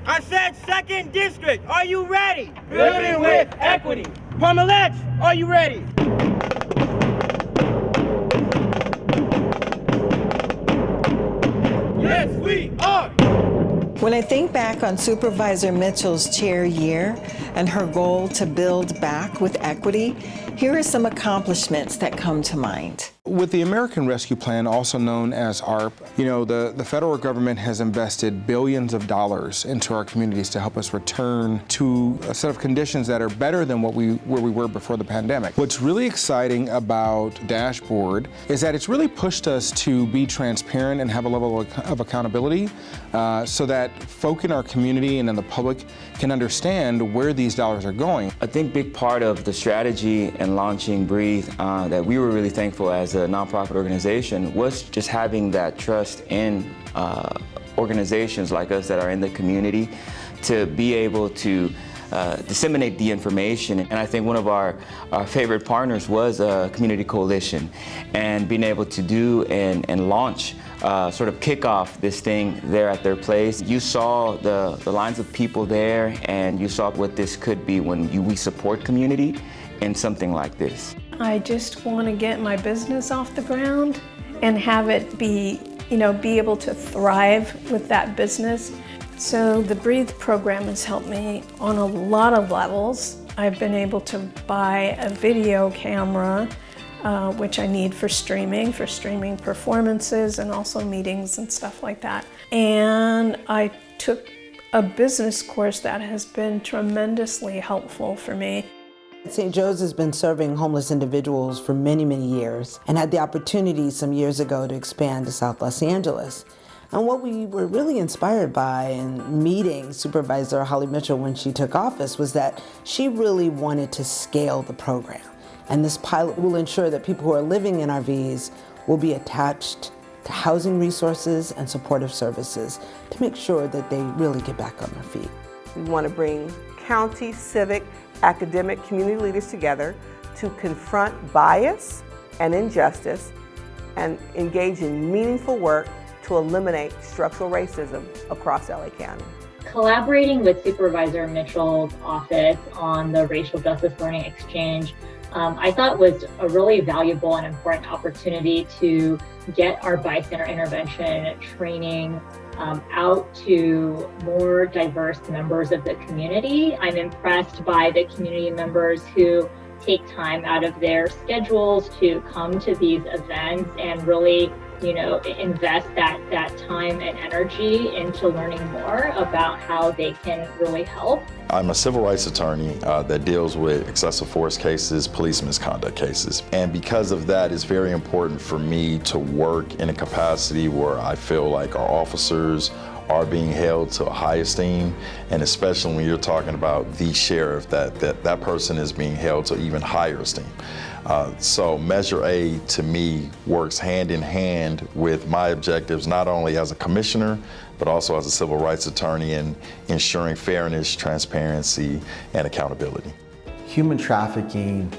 I said 2nd District, are you ready? Building with equity. Palmer-Letts, are you ready? Yes, we are. When I think back on Supervisor Mitchell's chair year and her goal to build back with equity, here are some accomplishments that come to mind. With the American Rescue Plan, also known as ARP, the federal government has invested billions of dollars into our communities to help us return to a set of conditions that are better than where we were before the pandemic. What's really exciting about Dashboard is that it's really pushed us to be transparent and have a level of accountability so that folk in our community and in the public can understand where these dollars are going. I think big part of the strategy and launching Breathe that we were really thankful as a nonprofit organization was just having that trust in organizations like us that are in the community to be able to disseminate the information. And I think one of our favorite partners was a community coalition, and being able to do and launch sort of kick off this thing there at their place. You saw the lines of people there, and you saw what this could be when we support community in something like this. I just want to get my business off the ground and have it be able to thrive with that business. So the Breathe program has helped me on a lot of levels. I've been able to buy a video camera, which I need for streaming performances and also meetings and stuff like that. And I took a business course that has been tremendously helpful for me. St. Joe's has been serving homeless individuals for many, many years and had the opportunity some years ago to expand to South Los Angeles. And what we were really inspired by in meeting Supervisor Holly Mitchell when she took office was that she really wanted to scale the program. And this pilot will ensure that people who are living in RVs will be attached to housing resources and supportive services to make sure that they really get back on their feet. We want to bring county, civic, academic, community leaders together to confront bias and injustice and engage in meaningful work to eliminate structural racism across LA County. Collaborating with Supervisor Mitchell's office on the Racial Justice Learning Exchange, I thought was a really valuable and important opportunity to get our bystander intervention training out to more diverse members of the community. I'm impressed by the community members who take time out of their schedules to come to these events and really invest that time and energy into learning more about how they can really help. I'm a civil rights attorney that deals with excessive force cases, police misconduct cases. And because of that, it's very important for me to work in a capacity where I feel like our officers are being held to a high esteem, and especially when you're talking about the sheriff, that person is being held to even higher esteem. So Measure A to me works hand in hand with my objectives, not only as a commissioner, but also as a civil rights attorney in ensuring fairness, transparency, and accountability. Human trafficking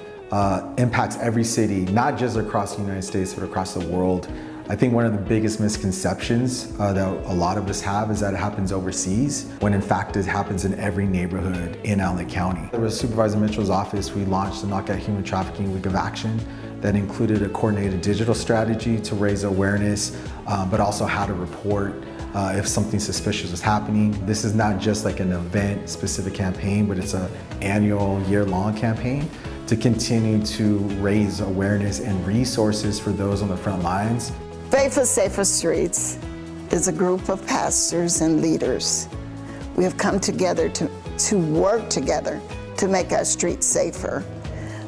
impacts every city, not just across the United States, but across the world. I think one of the biggest misconceptions that a lot of us have is that it happens overseas, when in fact it happens in every neighborhood in LA County. With Supervisor Mitchell's office, we launched the Knockout Human Trafficking Week of Action that included a coordinated digital strategy to raise awareness, but also how to report if something suspicious was happening. This is not just like an event-specific campaign, but it's an annual, year-long campaign to continue to raise awareness and resources for those on the front lines. Faith for Safer Streets is a group of pastors and leaders. We have come together to work together to make our streets safer.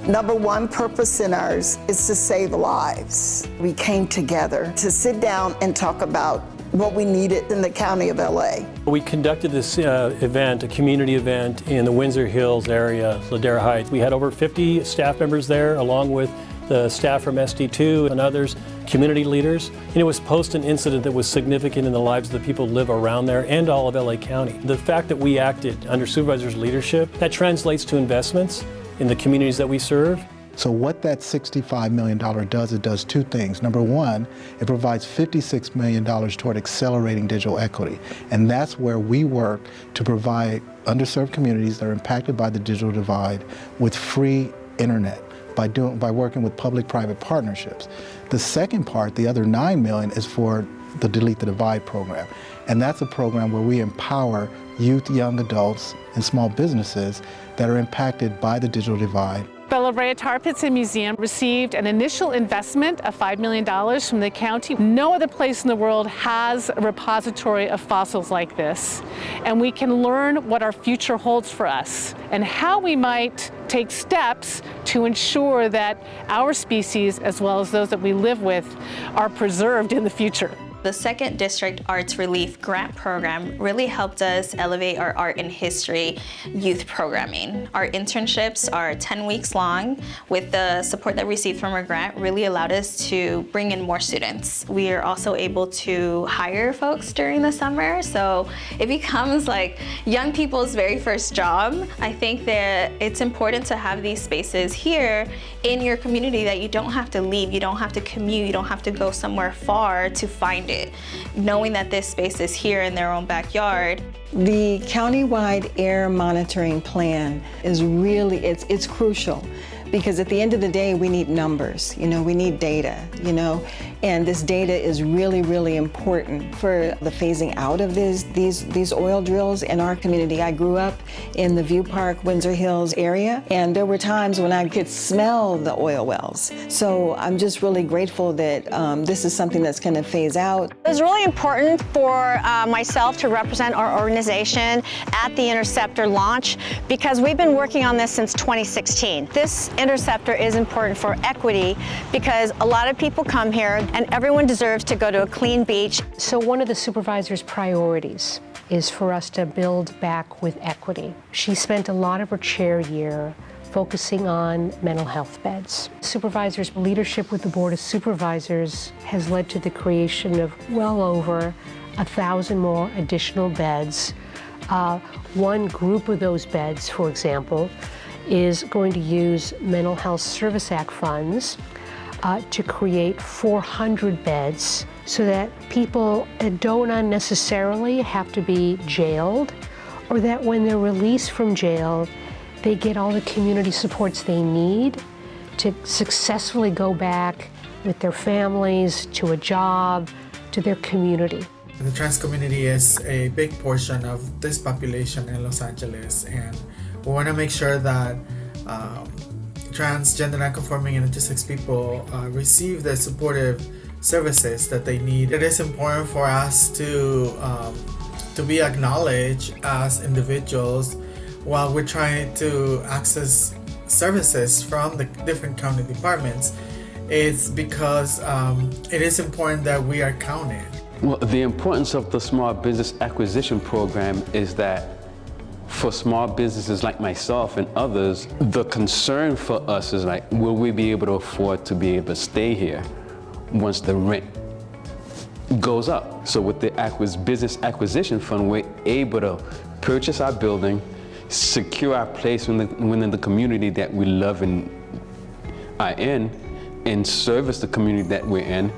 Number one purpose in ours is to save lives. We came together to sit down and talk about what we needed in the county of LA. We conducted this event, a community event in the Windsor Hills area, Ladera Heights. We had over 50 staff members there, along with the staff from SD2 and others, community leaders. And it was post an incident that was significant in the lives of the people who live around there and all of LA County. The fact that we acted under supervisor's leadership, that translates to investments in the communities that we serve. So what that $65 million does, it does two things. Number one, it provides $56 million toward accelerating digital equity. And that's where we work to provide underserved communities that are impacted by the digital divide with free internet by working with public-private partnerships. The second part, the other $9 million, is for the Delete the Divide program. And that's a program where we empower youth, young adults, and small businesses that are impacted by the digitle divide. The La Brea Tar Pits and Museum received an initial investment of $5 million from the county. No other place in the world has a repository of fossils like this. And we can learn what our future holds for us and how we might take steps to ensure that our species, as well as those that we live with, are preserved in the future. The Second District Arts Relief Grant Program really helped us elevate our art and history youth programming. Our internships are 10 weeks long. With the support that we received from our grant, really allowed us to bring in more students. We are also able to hire folks during the summer, so it becomes like young people's very first job. I think that it's important to have these spaces here in your community that you don't have to leave, you don't have to commute, you don't have to go somewhere far to find it. Knowing that this space is here in their own backyard. The countywide air monitoring plan is really, it's crucial, because at the end of the day, we need numbers, we need data, and this data is really, really important for the phasing out of these oil drills in our community. I grew up in the View Park, Windsor Hills area, and there were times when I could smell the oil wells. So I'm just really grateful that this is something that's going to phase out. It was really important for myself to represent our organization at the Interceptor launch, because we've been working on this since 2016. This Interceptor is important for equity because a lot of people come here and everyone deserves to go to a clean beach. So one of the supervisor's priorities is for us to build back with equity. She spent a lot of her chair year focusing on mental health beds. Supervisor's leadership with the Board of Supervisors has led to the creation of well over 1,000 more additional beds. One group of those beds, for example, is going to use Mental Health Service Act funds to create 400 beds so that people don't unnecessarily have to be jailed, or that when they're released from jail, they get all the community supports they need to successfully go back with their families, to a job, to their community. The trans community is a big portion of this population in Los Angeles, and we want to make sure that transgender, non-conforming, and intersex people receive the supportive services that they need. It is important for us to be acknowledged as individuals while we're trying to access services from the different county departments. It's because it is important that we are counted. Well, the importance of the Small Business Acquisition Program is that for small businesses like myself and others, the concern for us is like, will we be able to afford to be able to stay here once the rent goes up? So with the Business Acquisition Fund, we're able to purchase our building, secure our place within the community that we love and are in, and service the community that we're in,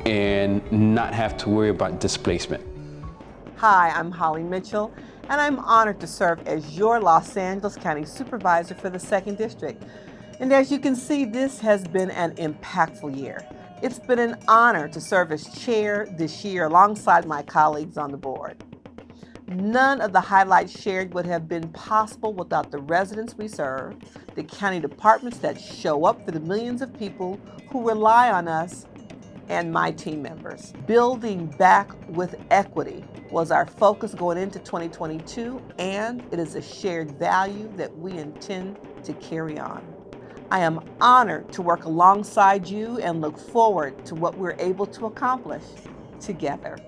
and not have to worry about displacement. Hi, I'm Holly Mitchell, and I'm honored to serve as your Los Angeles County Supervisor for the 2nd District. And as you can see, this has been an impactful year. It's been an honor to serve as chair this year alongside my colleagues on the board. None of the highlights shared would have been possible without the residents we serve, the county departments that show up for the millions of people who rely on us, and my team members. Building back with equity was our focus going into 2022, and it is a shared value that we intend to carry on. I am honored to work alongside you and look forward to what we're able to accomplish together.